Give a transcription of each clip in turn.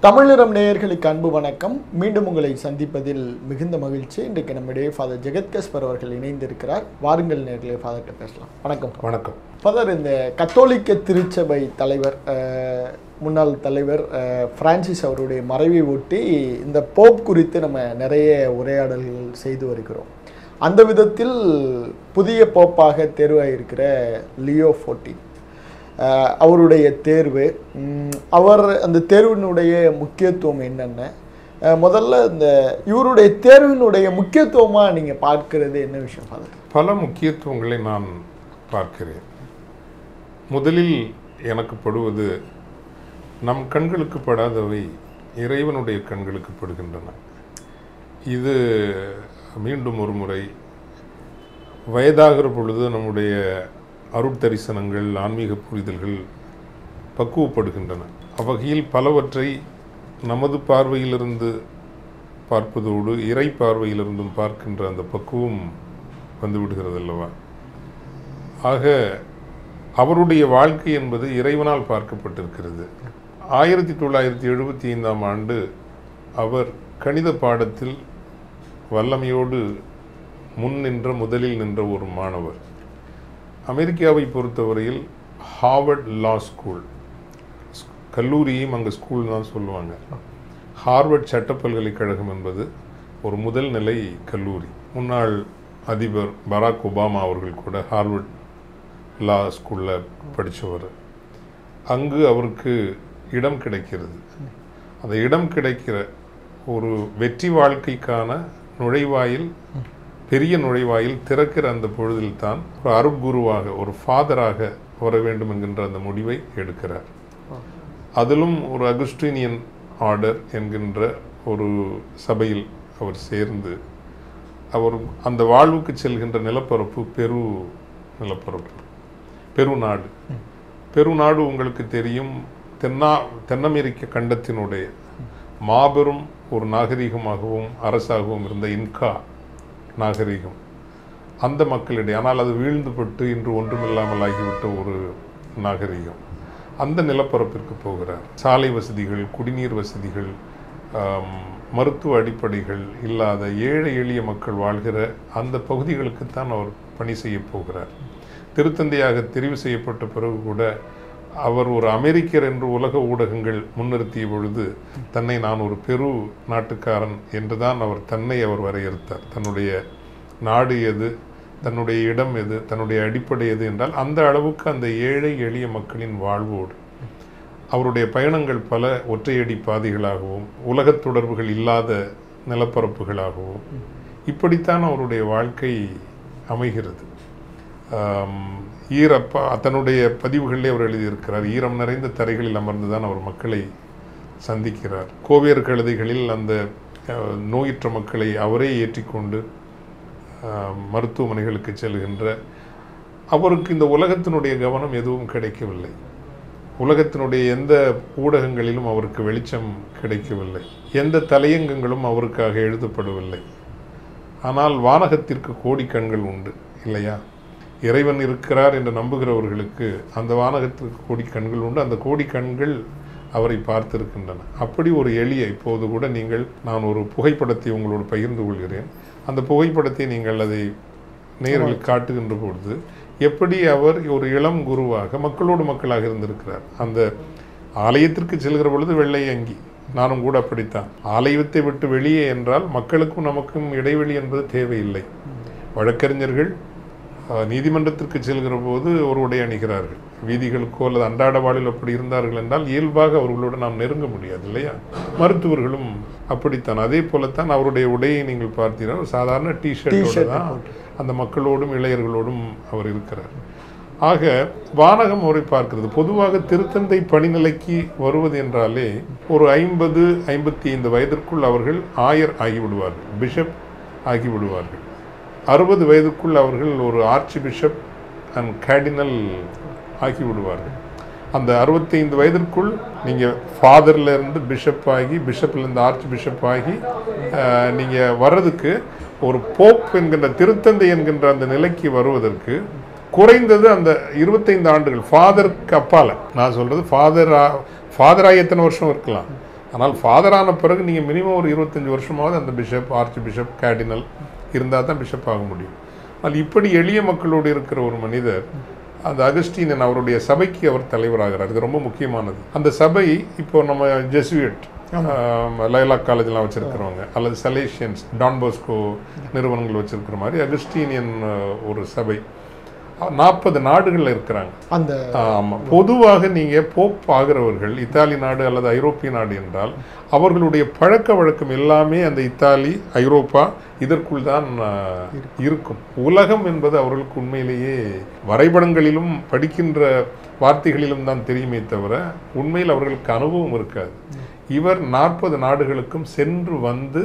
தமிழரம் நேயர்களுக்கு அன்பு வணக்கம். மீண்டும் உங்களை சந்திப்பதில் மிகுந்த மகிழ்ச்சி. இன்றைக்கு நம்முடைய ஃபாதர் ஜெகத்கஸ்பர் அவர்கள் இணைந்திருக்கிறார். வாருங்கள் நேயர்களே, ஃபாதர்கிட்ட பேசலாம். வணக்கம். வணக்கம் ஃபாதர், இந்த கத்தோலிக்க திருச்சபை தலைவர் முன்னாள் தலைவர் பிரான்சிஸ் அவருடைய மறைவை ஒட்டி இந்த போப் குறித்து நம்ம நிறைய உரையாடல்கள் செய்து வருகிறோம். அந்த விதத்தில் புதிய போப்பாக தேர்வாயிருக்கிற லியோ 14 அவருடைய தேர்வு, அவர் அந்த தேர்வினுடைய முக்கியத்துவம் என்னென்ன, முதல்ல இந்த இவருடைய தேர்வினுடைய முக்கியத்துவமாக நீங்கள் பார்க்கிறது என்ன விஷயம் ஃபாதர்? பல முக்கியத்துவங்களை நான் பார்க்கிறேன். முதலில் எனக்கு படுவது, நம் கண்களுக்கு படாதவை இறைவனுடைய கண்களுக்கு படுகின்றன. இது மீண்டும் ஒரு முறை வயதாகிற பொழுது நம்முடைய அருட்தரிசனங்கள், ஆன்மீக புரிதல்கள் பக்குவப்படுகின்றன. அவ்வகையில் பலவற்றை நமது பார்வையிலிருந்து பார்ப்பதோடு இறை பார்வையிலிருந்தும் பார்க்கின்ற அந்த பக்குவம் வந்துவிடுகிறது அல்லவா? ஆக அவருடைய வாழ்க்கை என்பது இறைவனால் பார்க்கப்பட்டிருக்கிறது. 1975ஆம் ஆண்டு அவர் கணித பாடத்தில் வல்லமையோடு முதலில் நின்ற ஒரு மாணவர். அமெரிக்காவை பொறுத்தவரையில் ஹார்வர்ட் லா ஸ்கூல், கல்லூரியும் அங்கே ஸ்கூல் தான் சொல்லுவாங்க. ஹார்வர்ட் சட்ட பல்கலைக்கழகம் என்பது ஒரு முதல் நிலை கல்லூரி. முன்னாள் அதிபர் பராக் ஒபாமா அவர்கள் கூட ஹார்வர்ட் லா ஸ்கூலில் படித்தவர். அங்கு அவருக்கு இடம் கிடைக்கிறது. அந்த இடம் கிடைக்கிற ஒரு வெற்றி வாழ்க்கைக்கான நுழைவாயில், பெரிய நுழைவாயில் திறக்கிற அந்த பொழுதில் தான் ஒரு அருட்குருவாக, ஒரு ஃபாதராக வர வேண்டும் என்கின்ற அந்த முடிவை எடுக்கிறார். அதிலும் ஒரு அகுஸ்டினியன் ஆர்டர் என்கின்ற ஒரு சபையில் அவர் சேர்ந்து, அவர் அந்த வாழ்வுக்கு செல்கின்ற நிலப்பரப்பு பெரு நிலப்பரப்பு, பெருநாடு. பெருநாடு உங்களுக்கு தெரியும், தென் அமெரிக்க கண்டத்தினுடைய மாபெரும் ஒரு நாகரிகமாகவும் அரசாகவும் இருந்த இன்கா நாகரிகம், அந்த மக்களிடையே. ஆனால் அது வீழ்ந்துபட்டு இன்று ஒன்றுமில்லாமல் ஆகிவிட்ட ஒரு நாகரிகம். அந்த நிலப்பரப்பிற்கு போகிறார். சாலை வசதிகள், குடிநீர் வசதிகள், மருத்துவ அடிப்படைகள் இல்லாத ஏழை எளிய மக்கள் வாழ்கிற அந்த பகுதிகளுக்குத்தான் அவர் பணி செய்ய போகிறார். திருத்தந்தையாக தெரிவு செய்யப்பட்ட பிறகு கூட அவர் ஒரு அமெரிக்கர் என்று உலக ஊடகங்கள் முன்னிறுத்திய பொழுது தன்னை நான் ஒரு பெரு நாட்டுக்காரன் என்றுதான் தன்னை அவர் வரையறுத்தார். தன்னுடைய நாடு எது, தன்னுடைய இடம் எது, தன்னுடைய அடிப்படை எது என்றால் அந்த அளவுக்கு அந்த ஏழை எளிய மக்களின் வாழ்வோடு அவருடைய பயணங்கள் பல ஒற்றையடி பாதைகளாகவும் உலகத் தொடர்புகள் இல்லாத நிலப்பரப்புகளாகவும் இப்படித்தான் அவருடைய வாழ்க்கை அமைகிறது. தன்னுடைய பதிவுகளிலே அவர் எழுதியிருக்கிறார், ஈரம் நிறைந்த தரைகளில் அமர்ந்துதான் அவர் மக்களை சந்திக்கிறார். கோவியர் கழுதைகளில் அந்த நோயுற்ற மக்களை அவரே ஏற்றிக்கொண்டு மருத்துவமனைகளுக்கு செல்கின்ற அவருக்கு இந்த உலகத்தினுடைய கவனம் எதுவும் கிடைக்கவில்லை. உலகத்தினுடைய எந்த ஊடகங்களிலும் அவருக்கு வெளிச்சம் கிடைக்கவில்லை. எந்த தலையங்கங்களும் அவருக்காக எழுதப்படவில்லை. ஆனால் வானகத்திற்கு கோடி கண்கள் உண்டு இல்லையா? இறைவன் இருக்கிறார் என்று நம்புகிறவர்களுக்கு அந்த வானகத்திற்கு கோடி கண்கள் உண்டு. அந்த கோடி கண்கள் அவரை பார்த்திருக்கின்றன. அப்படி ஒரு எளிய, இப்போது கூட நான் ஒரு புகைப்படத்தை உங்களோடு பகிர்ந்து கொள்கிறேன். அந்த புகைப்படத்தை நீங்கள் அதை நேயர்களுக்கு காட்டுகின்ற பொழுது எப்படி அவர் ஒரு இளம் குருவாக மக்களோடு மக்களாக இருந்திருக்கிறார். அந்த ஆலயத்திற்கு செல்கிற பொழுது வெள்ளை அங்கி, நானும் கூட அப்படித்தான். ஆலயத்தை விட்டு வெளியே என்றால் மக்களுக்கும் நமக்கும் இடைவெளி என்பது தேவையில்லை. வழக்கறிஞர்கள் நீதிமன்றத்திற்கு செல்கிற போது ஒரு உடை அணிகிறார்கள். வீதிகளுக்கோ அல்லது அன்றாட வாழ்வில் அப்படி இருந்தார்கள் என்றால் இயல்பாக அவர்களோடு நாம் நெருங்க முடியாது இல்லையா? மருத்துவர்களும் அப்படித்தான். அதே போலத்தான் அவருடைய உடையை நீங்கள் பார்த்தீங்கன்னா சாதாரண டிஷர்ட்டோடு தான் அந்த மக்களோடும் இளைஞர்களோடும் அவர் இருக்கிறார். ஆக வானகம் அவரை பார்க்கிறது. பொதுவாக திருத்தந்தை பணிநிலைக்கு வருவது என்றாலே ஒரு 50-55 வயதிற்குள் அவர்கள் ஆயர் ஆகிவிடுவார்கள், பிஷப் ஆகிவிடுவார்கள். 60 வயதுக்குள் அவர்கள் ஒரு ஆர்ச்சி பிஷப் அண்ட் கேர்டினல் ஆகிவிடுவார்கள். அந்த 65 வயதிற்குள் நீங்கள் ஃபாதர்லேருந்து பிஷப் ஆகி, பிஷப்லேருந்து ஆர்ச் பிஷப் ஆகி நீங்கள் வர்றதுக்கு ஒரு போப் என்கின்ற திருத்தந்தை என்கின்ற அந்த நிலைக்கு வருவதற்கு குறைந்தது அந்த 25 ஆண்டுகள் ஃபாதருக்கு அப்பால. நான் சொல்றது ஃபாதராக எத்தனை வருஷம் இருக்கலாம், ஆனால் ஃபாதரான பிறகு நீங்கள் மினிமம் ஒரு 25 வருஷமாவது அந்த பிஷப், ஆர்ச் பிஷப், கேர்டினல் இருந்தால் தான் பிஷப் ஆக முடியும். ஆனால் இப்படி எளிய மக்களோடு இருக்கிற ஒரு மனிதர், அந்த அகஸ்டீனன் அவருடைய சபைக்கு அவர் தலைவராகிறார். இது ரொம்ப முக்கியமானது. அந்த சபை இப்போ நம்ம ஜெசுவேட், லைலா காலேஜ்லாம் வச்சிருக்கிறவங்க, அல்லது சலேஷியன்ஸ், டான் போஸ்கோ நிறுவனங்கள் வச்சிருக்கிற மாதிரி அகஸ்டீனியன் ஒரு சபை 40 நாடுகளில் இருக்கிறாங்க. அந்த ஆமாம், பொதுவாக நீங்கள் போப் ஆகிறவர்கள் இத்தாலி நாடு அல்லது ஐரோப்பிய நாடு என்றால் அவர்களுடைய பழக்க வழக்கம் எல்லாமே அந்த இத்தாலி, ஐரோப்பா இதற்குள் தான் இருக்கும். உலகம் என்பது அவர்களுக்கு உண்மையிலேயே வரைபடங்களிலும் படிக்கின்ற வார்த்தைகளிலும் தான் தெரியுமே தவிர உண்மையில் அவர்களுக்கு அனுபவம் இருக்காது. இவர் 40 நாடுகளுக்கும் சென்று வந்து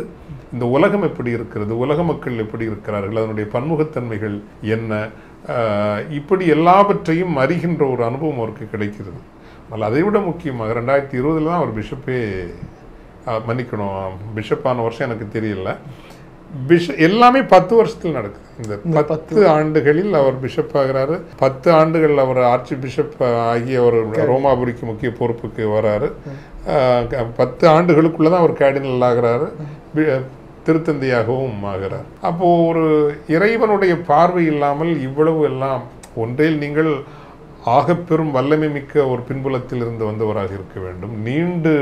இந்த உலகம் எப்படி இருக்கிறது, உலக மக்கள் எப்படி இருக்கிறார்கள், அதனுடைய பன்முகத்தன்மைகள் என்ன, இப்படி எல்லாவற்றையும் அறிகின்ற ஒரு அனுபவம் அவருக்கு கிடைக்கிறது. ஆனால் அதை விட முக்கியமாக 2020 தான் அவர் பிஷப்பே, மன்னிக்கணும், பிஷப்பான வருஷம் எனக்கு தெரியல, எல்லாமே 10 வருஷத்தில் நடக்குது. இந்த 10 ஆண்டுகளில் அவர் பிஷப் ஆகிறாரு. 10 ஆண்டுகள் அவர் ஆர்ச்சி பிஷப் ஆகி அவர் ரோமாபுரிக்கு முக்கிய பொறுப்புக்கு வராரு. 10 ஆண்டுகளுக்குள்ள தான் அவர் கேர்டினல் ஆகிறாரு, திருத்தந்தையாகவும் ஆகிறார். அப்போ ஒரு இறைவனுடைய பார்வை இல்லாமல் இவ்வளவு எல்லாம் ஒன்றில் நீங்கள் ஆகப்பெரும் வல்லமை மிக்க ஒரு பின்புலத்தில் இருந்து வந்தவராக இருக்க வேண்டும், நீண்டு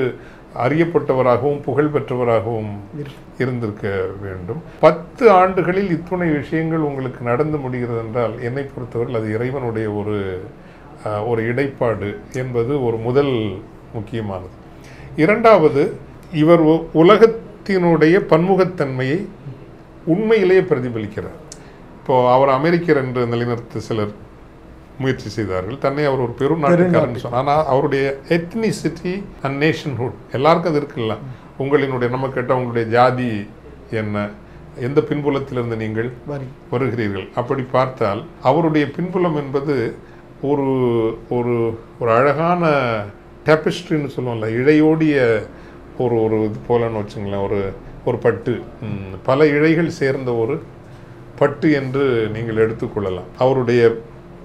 அறியப்பட்டவராகவும் புகழ் பெற்றவராகவும் இருந்திருக்க வேண்டும். 10 ஆண்டுகளில் இத்துணை விஷயங்கள் உங்களுக்கு நடந்து முடிகிறது என்றால் என்னை பொறுத்தவரை அது இறைவனுடைய ஒரு இடைப்பாடு என்பது ஒரு முதல் முக்கியமானது. இரண்டாவது, இவர் உலகத்தினுடைய பன்முகத்தன்மையை உண்மையிலேயே பிரதிபலிக்கிறார். இப்போது அவர் அமெரிக்கர் என்று நிலைநிறுத்த சிலர் முயற்சி செய்தார்கள். தன்னை அவர் ஒரு பெரும் நாட்டுக்காரன் சொன்னார். ஆனால் அவருடைய எத்னிசிட்டி அண்ட் நேஷன்ஹுட் எல்லாருக்கும் அது இருக்குல்ல. உங்களினுடைய நம்ம கேட்டால் உங்களுடைய ஜாதி என்ன, எந்த பின்புலத்திலிருந்து நீங்கள் வருகிறீர்கள், அப்படி பார்த்தால் அவருடைய பின்புலம் என்பது ஒரு ஒரு ஒரு அழகான டெபிஸ்ட்ரின்னு சொல்லுவோம்ல, இழையோடிய ஒரு இது போலன்னு வச்சுங்களேன், ஒரு பட்டு, பல இழைகள் சேர்ந்த ஒரு பட்டு என்று நீங்கள் எடுத்துக்கொள்ளலாம். அவருடைய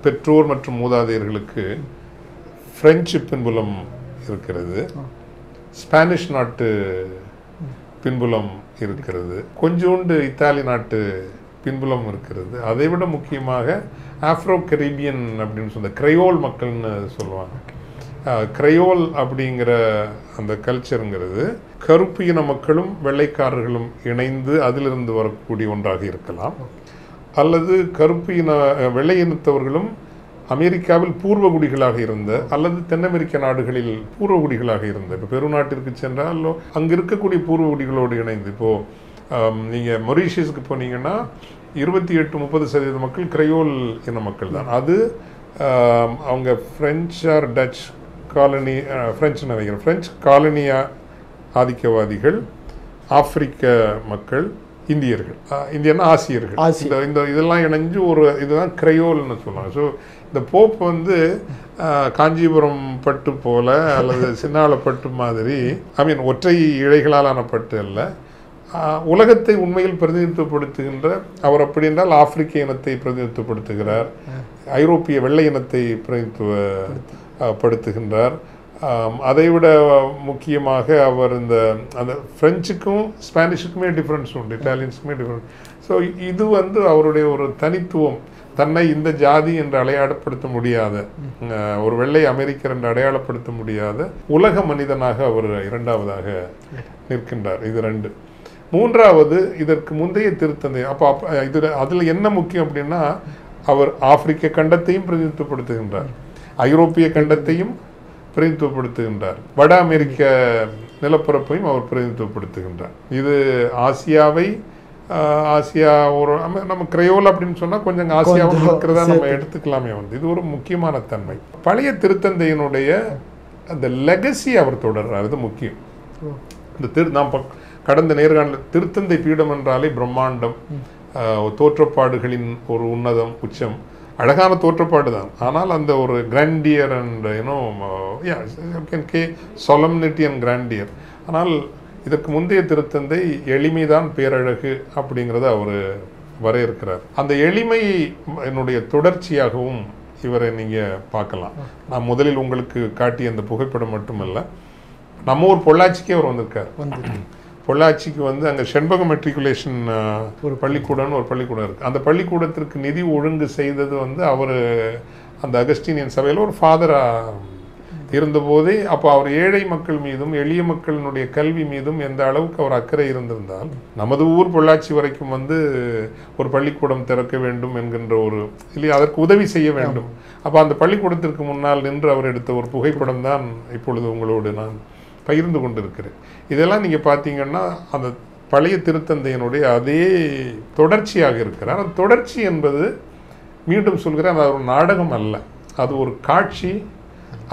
பெற்றோர் மற்றும் மூதாதையர்களுக்கு பிரெஞ்சு பின்புலம் இருக்கிறது, ஸ்பானிஷ் நாட்டு பின்புலம் இருக்கிறது, கொஞ்சோண்டு இத்தாலி நாட்டு பின்புலம் இருக்கிறது. அதை விட முக்கியமாக ஆப்ரோ கரீபியன் அப்படின்னு சொல்ல கிரையோல் மக்கள்னு சொல்லுவாங்க. கிரையோல் அப்படிங்கிற அந்த கல்ச்சருங்கிறது கருப்பு இன மக்களும் வெள்ளைக்காரர்களும் இணைந்து அதிலிருந்து வரக்கூடிய ஒன்றாக இருக்கலாம், அல்லது கருப்பு இன வெள்ளை இனத்தவர்களும் அமெரிக்காவில் பூர்வகுடிகளாக இருந்த அல்லது தென் அமெரிக்க நாடுகளில் பூர்வகுடிகளாக இருந்த, இப்போ பெருநாட்டிற்கு சென்றால் அங்கே இருக்கக்கூடிய பூர்வகுடிகளோடு இணைந்து, இப்போது நீங்கள் மொரீஷியஸுக்கு போனீங்கன்னா 28-30% மக்கள் கிரையோல் இன மக்கள் தான். அது அவங்க French or Dutch colony, French நினைக்கிறேன், பிரெஞ்சு காலனியா ஆதிக்கவாதிகள், ஆப்பிரிக்க மக்கள், இந்தியர்கள், இந்தியன்னா ஆசியர்கள், இந்த இதெல்லாம் இணைஞ்சு ஒரு இதுதான் கிரையோல்னு சொல்லுவாங்க. ஸோ இந்த போப் வந்து காஞ்சிபுரம் பட்டு போல அல்லது சின்னால பட்டு மாதிரி, ஒற்றை இழைகளாலான பட்டு அல்ல, உலகத்தை உண்மையில் பிரதிநிதித்துவப்படுத்துகின்ற அவர். அப்படி என்றால் ஆப்பிரிக்க இனத்தை பிரதிநிதித்துவப்படுத்துகிறார், ஐரோப்பிய வெள்ளை இனத்தை பிரதிநிதித்துவப்படுத்துகின்றார். அதைவிட முக்கியமாக அவர் அந்த பிரெஞ்சுக்கும் ஸ்பானிஷுக்குமே டிஃப்ரென்ஸ் உண்டு, இட்டாலியன்ஸுக்குமே டிஃப்ரென்ஸ். ஸோ இது வந்து அவருடைய ஒரு தனித்துவம். தன்னை இந்த ஜாதி என்று அடையாளப்படுத்த முடியாத, ஒரு வெள்ளை அமெரிக்கர் என்று அடையாளப்படுத்த முடியாத உலக மனிதனாக அவர் இரண்டாவதாக நிற்கின்றார். இது 2. மூன்றாவது, இதற்கு முந்தைய திருத்தந்தை. அப்போ அதில் என்ன முக்கியம் அப்படின்னா, அவர் ஆப்பிரிக்க கண்டத்தையும் பிரதிநிதித்துவப்படுத்துகின்றார், ஐரோப்பிய கண்டத்தையும் பிரதிநிதித்துவப்படுத்துகின்றார், வட அமெரிக்க நிலப்பரப்பையும் அவர் பிரதிநிதித்துவப்படுத்துகின்றார். இது ஆசியா ஒரு நம்ம கிரையோல் அப்படின்னு சொன்னால் கொஞ்சம் ஆசியாவில் இருக்கிறதா நம்ம எடுத்துக்கலாமே. இது ஒரு முக்கியமான தன்மை. பழைய திருத்தந்தையினுடைய அந்த லெகசி அவர் தொடர்றார், இது முக்கியம். இந்த நாம் கடந்த நேர்காணல் திருத்தந்தை பீடம் என்றாலே பிரம்மாண்டம், தோற்றப்பாடுகளின் ஒரு உன்னதம், உச்சம், அழகான தோற்றப்பாடு தான். ஆனால் அந்த ஒரு கிராண்டியர் அண்ட் சொலம்னிட்டி அண்ட் கிராண்டியர். ஆனால் இதற்கு முந்தைய திருத்தந்தை எளிமைதான் பேரழகு அப்படிங்கிறத அவர் வரையறுக்கிறார். அந்த எளிமை என்னுடைய தொடர்ச்சியாகவும் இவரை நீங்கள் பார்க்கலாம். நான் முதலில் உங்களுக்கு காட்டிய அந்த புகைப்படம் மட்டுமல்ல, நம்ம ஊர் பொள்ளாச்சிக்கே அவர் வந்திருக்கார். வந்து பொள்ளாச்சிக்கு வந்து அங்கே செண்பக மெட்ரிகுலேஷன் ஒரு பள்ளிக்கூடம்னு ஒரு பள்ளிக்கூடம் இருக்குது. அந்த பள்ளிக்கூடத்திற்கு நிதி ஒழுங்கு செய்தது வந்து அவர் அந்த அகஸ்டீனியன் சபையில் ஒரு ஃபாதராக இருந்தபோதே அப்போ அவர் ஏழை மக்கள் மீதும் எளிய மக்களினுடைய கல்வி மீதும் எந்த அளவுக்கு அவர் அக்கறை இருந்திருந்தால் நமது ஊர் பொள்ளாச்சி வரைக்கும் வந்து ஒரு பள்ளிக்கூடம் திறக்க வேண்டும் என்கின்ற ஒரு இல்லை அதற்கு உதவி செய்ய வேண்டும். அப்போ அந்த பள்ளிக்கூடத்திற்கு முன்னால் நின்று அவர் எடுத்த ஒரு புகைப்படம் தான் இப்பொழுது உங்களோடு நான் பகிர்ந்து கொண்டிருக்கிறேன். இதெல்லாம் நீங்கள் பார்த்தீங்கன்னா அந்த பழைய திருத்தந்தையினுடைய அதே தொடர்ச்சியாக இருக்கிறார். அந்த தொடர்ச்சி என்பது மீண்டும் சொல்கிறேன், அது ஒரு நாடகம் அல்ல, அது ஒரு காட்சி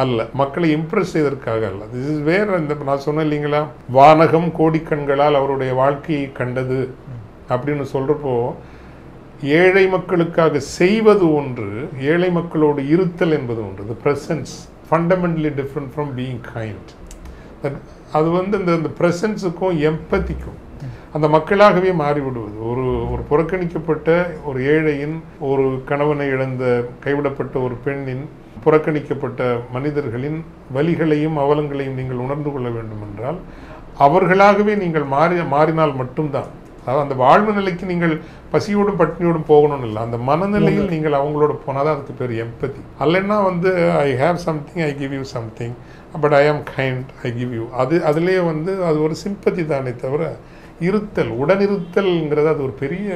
அல்ல, மக்களை இம்ப்ரெஸ் செய்வதற்காக அல்ல. This is where. இந்த நான் சொன்னேன் இல்லைங்களா, வானகம் கோடிக்கண்களால் அவருடைய வாழ்க்கையை கண்டது அப்படின்னு சொல்கிறப்போ ஏழை மக்களுக்காக செய்வது ஒன்று, ஏழை மக்களோடு இருத்தல் என்பது ஒன்று. த presence fundamentally different from being kind. அது வந்து இந்த ப்ரெசன்ஸுக்கும் எம்பத்திக்கும் அந்த மக்களாகவே மாறிவிடுவது. ஒரு புறக்கணிக்கப்பட்ட ஒரு ஏழையின், ஒரு கணவனை இழந்த கைவிடப்பட்ட ஒரு பெண்ணின், புறக்கணிக்கப்பட்ட மனிதர்களின் வலிகளையும் அவலங்களையும் நீங்கள் உணர்ந்து கொள்ள வேண்டும் என்றால் அவர்களாகவே நீங்கள் மாறினால் மட்டும்தான். அதாவது அந்த வாழ்வு நிலைக்கு நீங்கள் பசியோடும் பட்டினியோடும் போகணும்னு இல்லை, அந்த மனநிலையில் நீங்கள் அவங்களோட போனால் தான் அதுக்கு பேர் எம்பத்தி. அல்லன்னா வந்து I have something, I give you something, but I ஆம் கைண்ட், ஐ கிவ் யூ, அதுலேயே வந்து அது ஒரு சிம்பத்தி தானே தவிர இருத்தல், உடனிருத்தல்ங்கிறது அது ஒரு பெரிய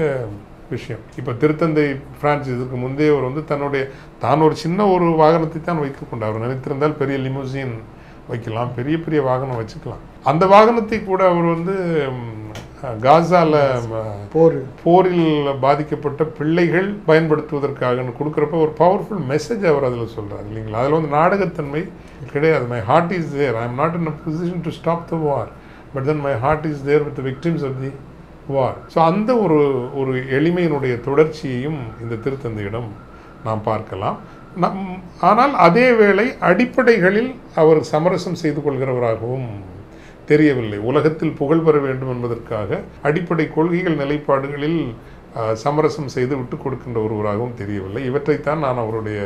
விஷயம். இப்போ திருத்தந்தை பிரான்சிஸ் இதுக்கு முந்தைய அவர் வந்து தான் ஒரு சின்ன ஒரு வாகனத்தை தான் வைத்துக்கொண்டார். அவர் நினைத்திருந்தால் பெரிய லிமோசின் வைக்கலாம், பெரிய பெரிய வாகனம் வச்சுக்கலாம். அந்த வாகனத்தை கூட அவர் வந்து காசால போரில் பாதிக்கப்பட்ட பிள்ளைகள் பயன்படுத்துவதற்காக கொடுக்குறப்ப ஒரு பவர்ஃபுல் மெசேஜ் அவர் அதில் சொல்கிறார் இல்லைங்களா. அதில் வந்து நாடகத்தன்மை கிடையாது. My heart is there, I am not in a position to stop the war, but then my heart is there with the victims of the war. So அந்த ஒரு எளிமையினுடைய தொடர்ச்சியையும் இந்த திருத்தந்தையிடம் நாம் பார்க்கலாம். ஆனால் அதே வேளை அடிப்படைகளில் அவர் சமரசம் செய்து கொள்கிறவராகவும் தெரியவில்லை. உலகத்தில் புகழ் பெற வேண்டும் என்பதற்காக அடிப்படை கொள்கைகள் நிலைப்பாடுகளில் சமரசம் செய்து விட்டுக் கொடுக்கின்ற ஒருவராகவும் தெரியவில்லை. இவற்றைத்தான் நான் அவருடைய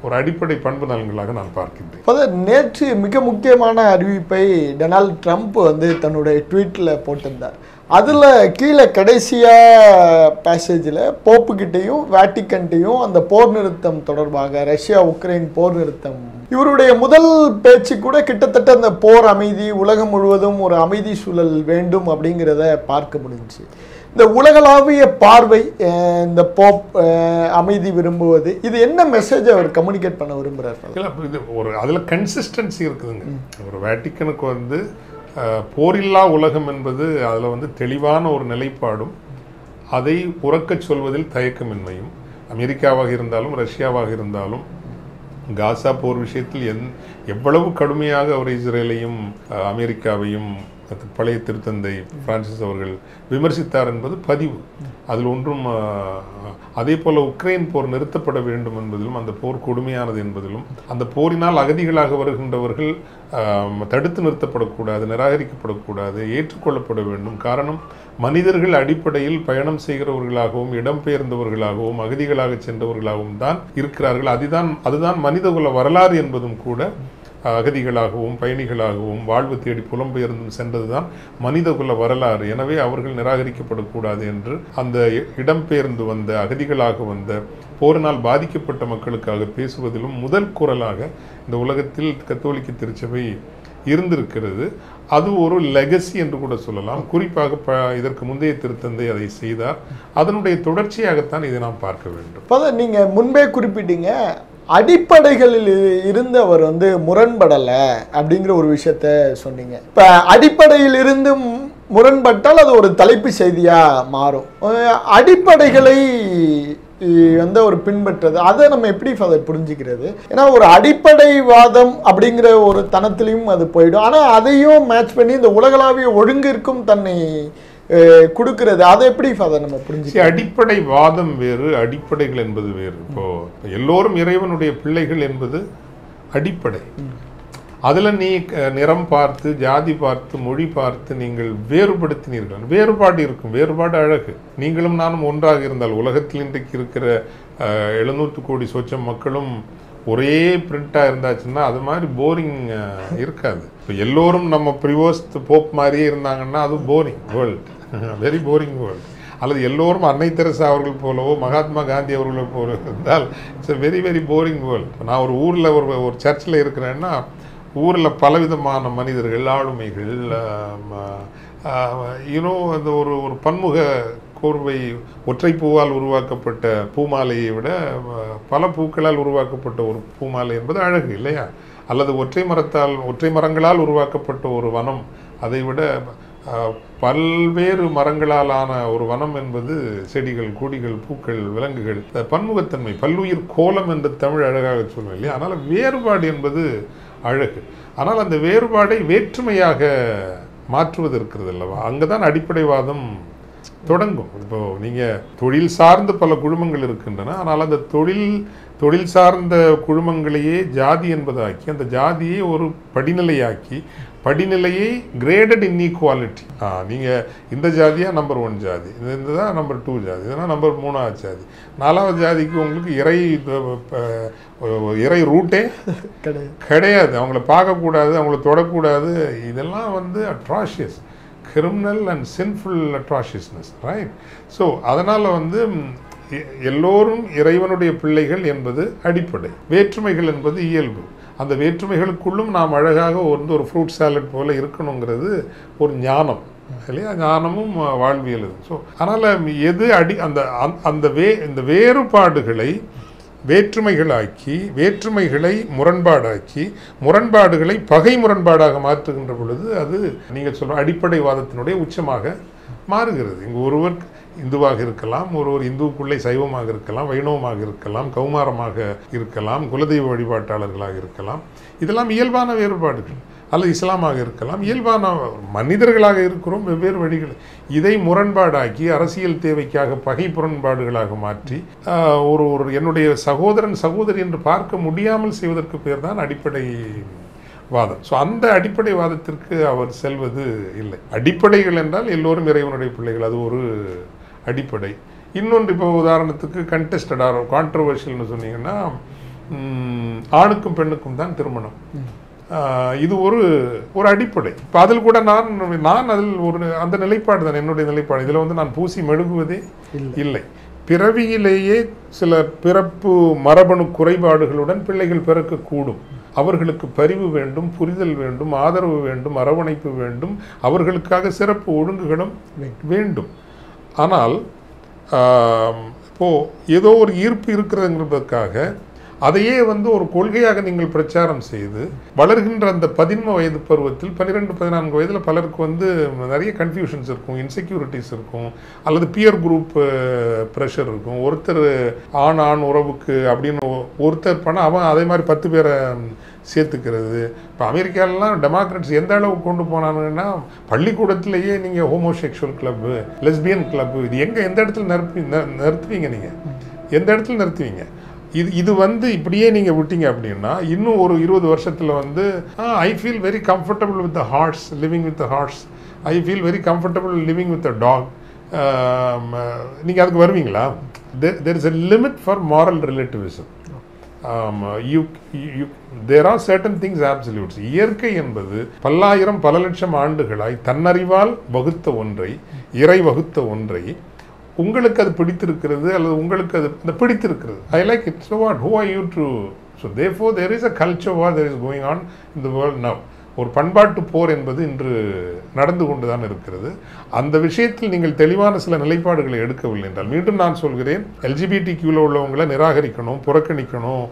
ஒரு அடிப்படை பண்பு நலன்களாக நான் பார்க்கின்றேன். நேற்று மிக முக்கியமான அறிவிப்பை டொனால்ட் ட்ரம்ப் வந்து தன்னுடைய ட்வீட்டில் போட்டிருந்தார். அதில் கீழே கடைசியாக பேசேஜில் போப்புக்கிட்டையும் வேட்டிக்கன்ட்டையும் அந்த போர் நிறுத்தம் தொடர்பாக, ரஷ்யா உக்ரைன் போர் நிறுத்தம், இவருடைய முதல் பேச்சு கூட கிட்டத்தட்ட அந்த போர் அமைதி, உலகம் முழுவதும் ஒரு அமைதி சூழல் வேண்டும் அப்படிங்கிறத பார்க்க முடிஞ்சிச்சு. இந்த உலகளாவிய பார்வை, இந்த போப் அமைதி விரும்புவது, இது என்ன மெசேஜ் அவர் கம்யூனிகேட் பண்ண விரும்புகிறார்? இது ஒரு அதில் கன்சிஸ்டன்சி இருக்குதுங்க. ஒரு வேட்டிக்கனுக்கு வந்து போரில்லா உலகம் என்பது அதில் வந்து தெளிவான ஒரு நிலைப்பாடும், அதை உறக்கச் சொல்வதில் தயக்கமின்மையும், அமெரிக்காவாக இருந்தாலும் ரஷ்யாவாக இருந்தாலும் காசா போர் விஷயத்தில் எவ்வளவு கடுமையாக அவர் இஸ்ரேலையும் அமெரிக்காவையும் பழைய திருத்தந்தை பிரான்சிஸ் அவர்கள் விமர்சித்தார் என்பது பதிவு. அதில் ஒன்றும் அதே போல் உக்ரைன் போர் நிறுத்தப்பட வேண்டும் என்பதிலும், அந்த போர் கொடுமையானது என்பதிலும், அந்த போரினால் அகதிகளாக வருகின்றவர்கள் தடுத்து நிறுத்தப்படக்கூடாது, நிராகரிக்கப்படக்கூடாது, ஏற்றுக்கொள்ளப்பட வேண்டும். காரணம், மனிதர்கள் அடிப்படையில் பயணம் செய்கிறவர்களாகவும் இடம்பெயர்ந்தவர்களாகவும் அகதிகளாக சென்றவர்களாகவும் தான் இருக்கிறார்கள். அதுதான் மனிதகுல வரலாறு என்பதும் கூட அகதிகளாகவும் பயணிகளாகவும் வாழ்வு தேடி புலம்பெயர்ந்தும் சென்றதுதான் மனிதகுல வரலாறு. எனவே அவர்கள் நிராகரிக்கப்படக்கூடாது என்று அந்த இடம்பெயர்ந்து வந்த அகதிகளாக வந்த போரினால் பாதிக்கப்பட்ட மக்களுக்காக பேசுவதிலும் முதல் குரலாக இந்த உலகத்தில் கத்தோலிக்க திருச்சபை இருந்திருக்கிறது. அது ஒரு லெகசி என்று கூட சொல்லலாம். குறிப்பாக இதற்கு முந்தைய திருத்தந்தை அதை செய்தார். அதனுடைய தொடர்ச்சியாகத்தான் இதை நாம் பார்க்க வேண்டும். நீங்க முன்பே குறிப்பிட்டீங்க, அடிப்படைகளில் இருந்து அவர் வந்து முரண்படலை அப்படிங்கிற ஒரு விஷயத்த சொன்னீங்க. இப்போ அடிப்படையில் இருந்து முரண்பட்டால் அது ஒரு தலைப்பு செய்தியாக மாறும். அடிப்படைகளை வந்து ஒரு பின்பற்றது, அதை நம்ம எப்படி அதை புரிஞ்சுக்கிறது? ஏன்னா ஒரு அடிப்படைவாதம் அப்படிங்கிற ஒரு தனத்திலையும் அது போயிடும். ஆனால் அதையும் மேட்ச் பண்ணி இந்த உலகளாவிய ஒழுங்கிற்கும் தன்னை கொடுக்கிறது, அதை எப்படி அதை நம்ம புரிஞ்சு? அடிப்படை வாதம் வேறு, அடிப்படைகள் என்பது வேறு. இப்போ எல்லோரும் இறைவனுடைய பிள்ளைகள் என்பது அடிப்படை. அதில் நீ நிறம் பார்த்து, ஜாதி பார்த்து, மொழி பார்த்து நீங்கள் வேறுபடுத்தினீர்கள். வேறுபாடு இருக்கும், வேறுபாடு அழகு. நீங்களும் நானும் ஒன்றாக இருந்தால், உலகத்தில் இன்றைக்கு இருக்கிற 700 கோடி சொச்சம் மக்களும் ஒரே பிரிண்ட்டாக இருந்தாச்சுன்னா அது மாதிரி போரிங் இருக்காது. இப்போ எல்லோரும் நம்ம ப்ரிவோஸ்ட் போப் மாதிரியே இருந்தாங்கன்னா அது boring world, very boring world. அல்லது எல்லோரும் அன்னை தெரசா அவர்கள் போலவோ மகாத்மா காந்தி அவர்களை போல இருந்தால் it's a very very boring world. நான் ஒரு ஊரில் ஒரு சர்ச்சில் இருக்கிறேன்னா ஊரில் பலவிதமான மனிதர்கள், ஆளுமைகள், அந்த ஒரு பன்முக கோர்வை, ஒற்றை பூவால் உருவாக்கப்பட்ட பூமாலையை விட பல பூக்களால் உருவாக்கப்பட்ட ஒரு பூமாலை என்பது அழகு இல்லையா? அல்லது ஒற்றை மரங்களால் உருவாக்கப்பட்ட ஒரு வனம் அதை விட பல்வேறு மரங்களாலான ஒரு வனம் என்பது செடிகள், கொடிகள், பூக்கள், விலங்குகள், பன்முகத்தன்மை, பல்லுயிர் கோலம் என்று தமிழ் அழகாக சொல்லுவோம் இல்லையா? அதனால் வேறுபாடு என்பது அழகு. ஆனால் அந்த வேறுபாடை வேற்றுமையாக மாற்றுவது இருக்கிறது அல்லவா? அங்கே தான் அடிப்படைவாதம் தொடங்கும். இப்போ நீங்கள் தொழில் சார்ந்த பல குழுமங்கள் இருக்கின்றன. ஆனால் அந்த தொழில் சார்ந்த குழுமங்களையே ஜாதி என்பதாக்கி அந்த ஜாதியை ஒரு படிநிலையை கிரேடட் இன்இக்வாலிட்டி. நீங்கள் இந்த ஜாதியாக நம்பர் 1 ஜாதி, இந்த தான் நம்பர் 2 ஜாதி, இதெல்லாம் நம்பர் 3வது ஜாதி, 4வது ஜாதிக்கு உங்களுக்கு இறை ரூட்டே கிடையாது. அவங்கள பார்க்கக்கூடாது, அவங்கள தொடக்கூடாது. இதெல்லாம் atrocious, criminal and sinful atrociousness, right? So அதனால் எல்லோரும் இறைவனுடைய பிள்ளைகள் என்பது அடிப்படை, வேற்றுமைகள் என்பது இயல்பு. அந்த வேற்றுமைகளுக்குள்ளும் நாம் அழகாக ஒரு ஃப்ரூட் சாலட் போல இருக்கணுங்கிறது ஒரு ஞானம் இல்லையா? ஞானமும் வாழ்வியல். ஸோ அதனால் இந்த வேறுபாடுகளை வேற்றுமைகளாக்கி, வேற்றுமைகளை முரண்பாடாக்கி, முரண்பாடுகளை பகை முரண்பாடாக மாற்றுகின்ற பொழுது அது நீங்கள் சொல்ற அடிப்படைவாதத்தினுடைய உச்சமாக மாறுகிறது. இங்கு ஒருவர் இந்துவாக இருக்கலாம், ஒருவர் இந்துவுக்குள்ளே சைவமாக இருக்கலாம், வைணவமாக இருக்கலாம், கௌமாரமாக இருக்கலாம், குலதெய்வ வழிபாட்டாளர்களாக இருக்கலாம். இதெல்லாம் இயல்பான வேறுபாடுகள். அல்லது இஸ்லாமாக இருக்கலாம், இயல்பான மனிதர்களாக இருக்கிறோம், வெவ்வேறு வழிகள். இதை முரண்பாடாக்கி அரசியல் தேவைக்காக பகை முரண்பாடுகளாக மாற்றி என்னுடைய சகோதரி என்று பார்க்க முடியாமல் செய்வதற்கு பேர் தான் அடிப்படை வாதம். ஸோ அந்த அடிப்படை வாதத்திற்கு அவர் செல்வது இல்லை. அடிப்படைகள் என்றால் எல்லோரும் இறைவனுடைய பிள்ளைகள், அது ஒரு அடிப்படை. இன்னொன்று, இப்போ உதாரணத்துக்கு கண்டெஸ்டடாக கான்ட்ரவர்ஷியல்னு சொன்னீங்கன்னா ஆணுக்கும் பெண்ணுக்கும் தான் திருமணம், இது ஒரு அடிப்படை. இப்போ அதில் கூட நான் அதில் அந்த நிலைப்பாடு தான் என்னுடைய நிலைப்பாடு. இதில் நான் பூசி மெழுகுவதே இல்லை. பிறவியிலேயே சில பிறப்பு மரபணு குறைபாடுகளுடன் பிள்ளைகள் பிறக்கக்கூடும். அவர்களுக்கு பரிவு வேண்டும், புரிதல் வேண்டும், ஆதரவு வேண்டும், அரவணைப்பு வேண்டும், அவர்களுக்காக சிறப்பு ஒழுங்குகளும் வேண்டும். ஆனால் இப்போது ஏதோ ஒரு ஈர்ப்பு இருக்கிறதுங்கிறதுக்காக அதையே ஒரு கொள்கையாக நீங்கள் பிரச்சாரம் செய்து வளர்கின்ற அந்த 13 வயது பருவத்தில் 12-14 வயதில் பலருக்கு நிறைய கன்ஃபியூஷன்ஸ் இருக்கும், இன்செக்யூரிட்டிஸ் இருக்கும், அல்லது பியர் குரூப் ப்ரெஷர் இருக்கும். ஒருத்தர் ஆண் உறவுக்கு அப்படின்னு ஒருத்தர் பண்ணால் அவன் அதே மாதிரி 10 பேரை சேர்த்துக்கிறது. இப்போ அமெரிக்காலலாம் டெமோக்ராட்ஸ் எந்த அளவுக்கு கொண்டு போனாங்கன்னா பள்ளிக்கூடத்திலேயே நீங்கள் ஹோமோசெக்ஷுவல் கிளப்பு, லெஸ்பியன் கிளப்பு, இது எந்த இடத்துல நிறுத்துவீங்க? நீங்கள் எந்த இடத்துல நிறுத்துவீங்க? இது இப்படியே நீங்கள் விட்டீங்க அப்படின்னா இன்னும் ஒரு 20 வருஷத்தில் I feel very comfortable with the horse, living with the horse, I feel very comfortable living with the dog. நீங்கள் அதுக்கு வருவீங்களா? there is a limit for moral relativism. There are certain things absolutes. இயற்கை என்பது பல்லாயிரம் பல லட்சம் ஆண்டுகளாய் தன்னறிவால் வகுத்த ஒன்றை, இறை வகுத்த ஒன்றை உங்களுக்கு அது பிடித்திருக்கிறது அல்லது உங்களுக்கு அது பிடித்திருக்கிறது. I like it. So what? Who are you to? So therefore there is a culture war that is going on in the world now. ஒரு பண்பாட்டு போர் என்பது இன்று நடந்து கொண்டுதான் இருக்கிறது. அந்த விஷயத்தில் நீங்கள் தெளிவான சில நிலைப்பாடுகளை எடுக்கவில்லை என்றால், மீண்டும் நான் சொல்கிறேன், LGBTQ உள்ளவங்களை நிராகரிக்கணும், புறக்கணிக்கணும்,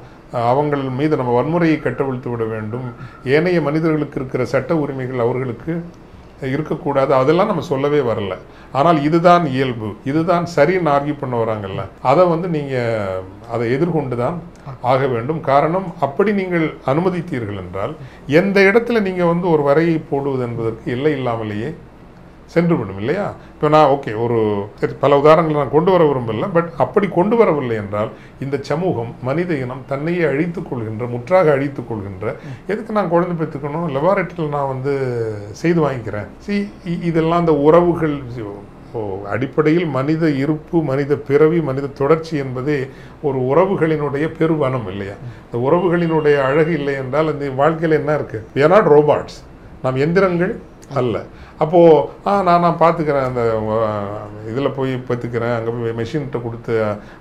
அவங்கள் மீது நம்ம வன்முறையை கட்டவிழ்த்து விட வேண்டும், ஏனைய மனிதர்களுக்கு இருக்கிற சட்ட உரிமைகள் அவர்களுக்கு இருக்கக்கூடாது, அதெல்லாம் நம்ம சொல்லவே வரல. ஆனால் இதுதான் இயல்பு, இதுதான் சரின்னு ஆர்கியூ பண்ண வராங்கல்ல, அதை நீங்கள் அதை எதிர்கொண்டு தான் ஆக வேண்டும். காரணம், அப்படி நீங்கள் அனுமதித்தீர்கள் என்றால் எந்த இடத்துல நீங்கள் ஒரு வரையை போடுவது என்பதற்கு எல்லை இல்லாமலேயே சென்றுவிடும் இல்லையா? இப்போ நான் பல உதாரணங்களை நான் கொண்டு வர விரும்பல, பட் அப்படி கொண்டு வரவில்லை என்றால் இந்த சமூகம், மனித இனம் தன்னையே அழித்துக் கொள்கின்ற, முற்றாக அழித்துக் கொள்கின்ற, எதுக்கு நான் குழந்தை பெற்றுக்கணும், லெபார்ட்டரியில் நான் செய்து வாங்கிக்கிறேன், இதெல்லாம் அந்த உறவுகள் அடிப்படையில் மனித இருப்பு, மனித பிறவி, மனித தொடர்ச்சி என்பதே ஒரு உறவுகளினுடைய பெருவனம் இல்லையா? இந்த உறவுகளினுடைய அழகு இல்லை என்றால் இந்த வாழ்க்கையில் என்ன இருக்கு? we are not robots, நாம் எந்திரங்கள் அல்ல. அப்போது நான் பார்த்துக்கிறேன், அந்த இதில் போய் பார்த்துக்கிறேன், அங்கே போய் மெஷின்கிட்ட கொடுத்து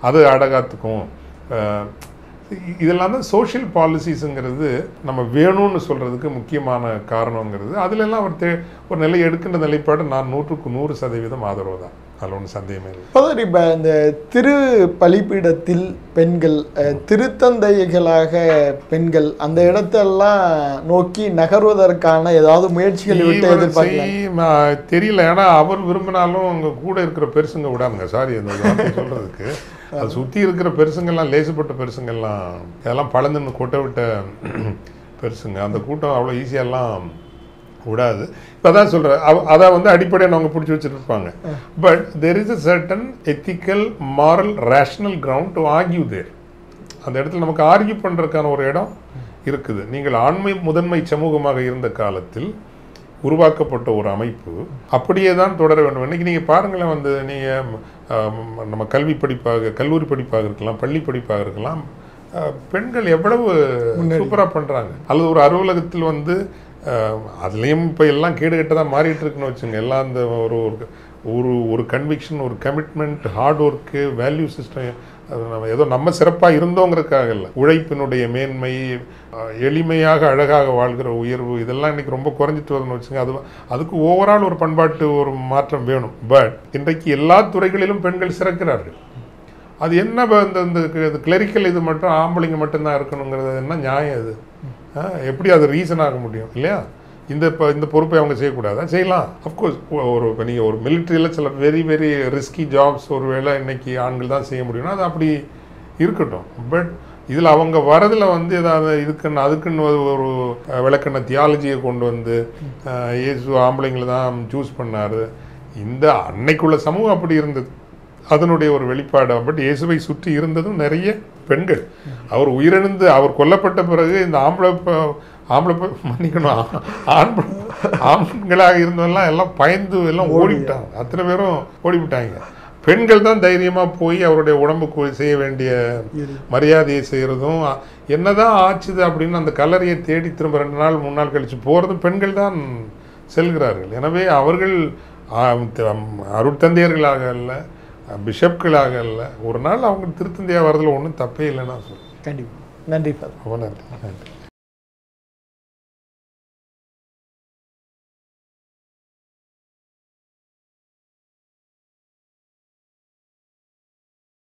அது அடகாத்துக்கும், இதெல்லாம் தான் சோஷியல் பாலிசிஸுங்கிறது நம்ம வேணும்னு சொல்கிறதுக்கு முக்கியமான காரணங்கிறது. அதிலெல்லாம் அவர் ஒரு நிலை எடுக்கின்ற நிலைப்பாடு நான் 100% ஆதரவு தான், அதில் ஒன்றும் சந்தேகமே இல்லை. இப்போ இந்த திரு பலிப்பீடத்தில் பெண்கள், திருத்தந்தைகளாக பெண்கள் அந்த இடத்தெல்லாம் நோக்கி நகர்வதற்கான ஏதாவது முயற்சிகள் தெரியல. ஏன்னா அவர் விரும்பினாலும் அங்கே கூட இருக்கிற பெருசுங்க விடாதுங்க, சாரி அந்த சொல்கிறதுக்கு, அது சுற்றி இருக்கிற பெருசுங்கள்லாம், லேசுப்பட்ட பெருசுங்கள்லாம், இதெல்லாம் பழந்துன்னு கொட்டை விட்ட பெருசுங்க, அந்த கூட்டம் அவ்வளோ ஈஸியாகலாம் விடாது. இப்போ அதான் சொல்கிறேன், அதை அடிப்படையாக அவங்க பிடிச்சி வச்சுருப்பாங்க. But there is a certain ethical, moral, rational ground to argue there. அந்த இடத்துல நமக்கு ஆர்கியூ பண்ணுறதுக்கான ஒரு இடம் இருக்குது. நீங்கள் ஆண்மை முதன்மை சமூகமாக இருந்த காலத்தில் உருவாக்கப்பட்ட ஒரு அமைப்பு அப்படியே தான் தொடர வேண்டும். இன்றைக்கி நீங்கள் பாருங்களேன், நீங்கள் நம்ம கல்வி படிப்பாக, கல்லூரி படிப்பாக இருக்கலாம், பள்ளி படிப்பாக இருக்கலாம், பெண்கள் எவ்வளவு சூப்பராக பண்ணுறாங்க. அல்லது ஒரு அலுவலகத்தில் அதுலேயும் இப்போ எல்லாம் கேடுகட்டதாக மாறிட்டு இருக்குன்னு வச்சுங்க. எல்லாம் அந்த ஒரு ஒரு கன்விக்ஷன், ஒரு commitment, hard work, value system, நம்ம ஏதோ நம்ம சிறப்பாக இருந்தோங்கிறதுக்காக இல்லை, உழைப்பினுடைய மேன்மை, எளிமையாக அழகாக வாழ்கிற உயர்வு, இதெல்லாம் இன்றைக்கி ரொம்ப குறைஞ்சிட்டு வருதுன்னு வச்சுங்க. அதுக்கு ஓவரால் ஒரு பண்பாட்டு ஒரு மாற்றம் வேணும். பட் இன்றைக்கு எல்லா துறைகளிலும் பெண்கள் சிறக்கிறார்கள். அது என்ன இந்த கிளரிக்கல் இது மட்டும் ஆம்பளைங்க மட்டும்தான் இருக்கணுங்கிறது என்ன நியாயம்? அது எப்படி அது ரீசன் ஆக முடியும் இல்லையா? இந்த பொறுப்பை அவங்க செய்யக்கூடாதா? செய்யலாம். அஃப்கோர்ஸ் இப்போ நீங்கள் ஒரு மிலிட்ரியில் சில வெரி வெரி ரிஸ்கி ஜாப்ஸ் ஒரு வேளை இன்றைக்கி ஆண்கள் தான் செய்ய முடியும்னா அது அப்படி இருக்கட்டும். பட் இதில் அவங்க வரதில் ஏதாவது அதுக்குன்னு ஒரு விளக்கண்ண தியாலஜியை கொண்டு இயேசு ஆம்பளைங்களை தான் சூஸ் பண்ணார். இந்த அன்னைக்குள்ள சமூகம் அப்படி இருந்தது, அதனுடைய ஒரு வெளிப்பாடு. பட் இயேசுவை சுற்றி இருந்ததும் நிறைய பெண்கள். அவர் உயிரிழந்து அவர் கொல்லப்பட்ட பிறகு இந்த ஆம்பளை மன்னிக்கணும், ஆண்களாக இருந்தவெல்லாம் எல்லாம் பயந்து எல்லாம் ஓடிவிட்டாங்க. அத்தனை பேரும் ஓடிவிட்டாங்க. பெண்கள் தான் தைரியமாக போய் அவருடைய உடம்புக்கு செய்ய வேண்டிய மரியாதையை செய்கிறதும், என்னதான் ஆச்சுது அப்படின்னு அந்த கல்லறையை தேடி திரும்ப 2 நாள் 3 நாள் கழித்து போகிறதும் பெண்கள் தான் செல்கிறார்கள். எனவே அவர்கள் அருட்தந்தையர்களாக இல்லை, பிஷப்களாக இல்லை, ஒரு நாள் அவங்க திருத்தந்தையாக வரதில் ஒன்றும் தப்பே இல்லைன்னா சொல்லுங்கள். கண்டிப்பாக. நன்றி. ரொம்ப நன்றி.